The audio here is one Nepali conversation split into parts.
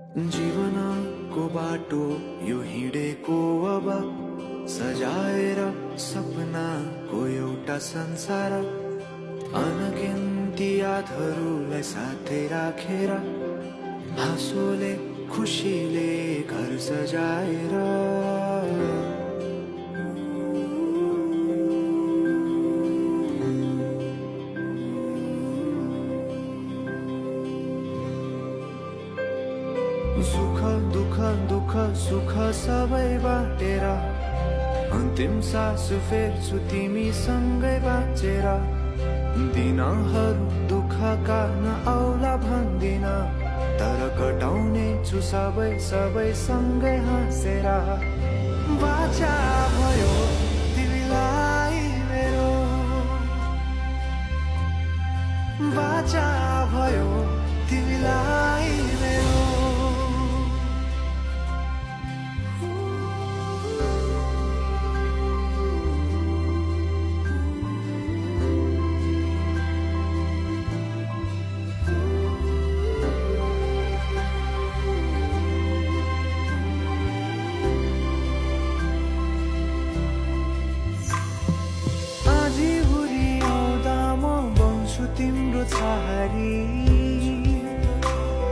जीवनको बाटो यो हिँडेको अब सजाएर सपनाको एउटा संसार, अनगिन्ती यादहरूलाई साथै राखेर हाँसोले खुसीले घर सजाएर सुख दुःख दुःख सुख सबै बाटेर अन्तिम सास फेर्छु तिमीसँगै बाँचेर। दिनहरू दुःखका नआउला भन्दिन, तर कटाउने छु सबै सबै सँगै हाँसेर। बाचा भयो तिमीलाई मेरो, बाचा भयो तिमीलाई मेरो। तिम्रो छारी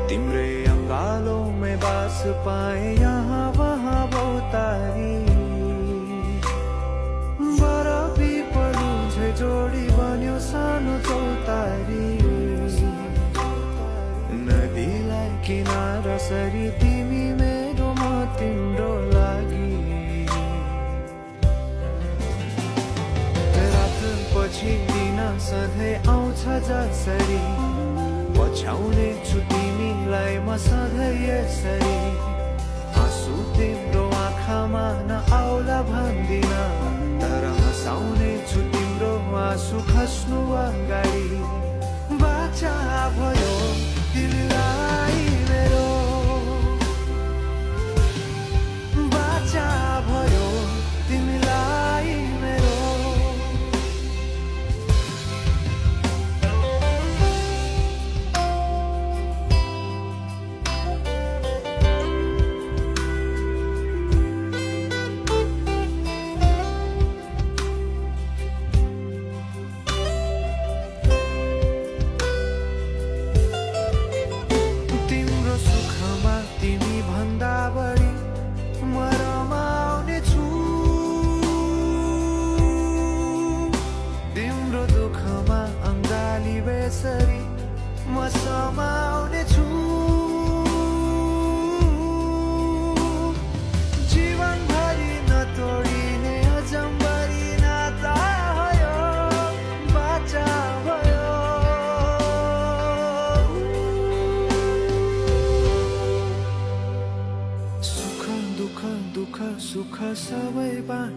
तिम्रै अङ्गालोमै बास पाए यहाँ वहाँ बहुतारी। बरफी पलु झै जोडी बन्यो सानो चौतारी, नदीलाई किनारा सरी तिमी मेरो म तिम्रो लागि। रात पछि दिन सधैँ आउँछ जसरी, पछ्याउने छु तिमीलाई म सधैँ यसरी। आँसु तिम्रो आँखामा नआउला भन्दिन, तर हँसाउने छु तिम्रो आँसु खस्नु अगाडि। बाचा भयो तिमीलाई मेरो, बाचा भयो तिमीलाई मेरो। बेसरी म समाउने छु, जीवनभरि नतोडिने अजम्बरी नाता भयो। बाचा भयो सुख दुःख दुःख सुख सबै बाटे।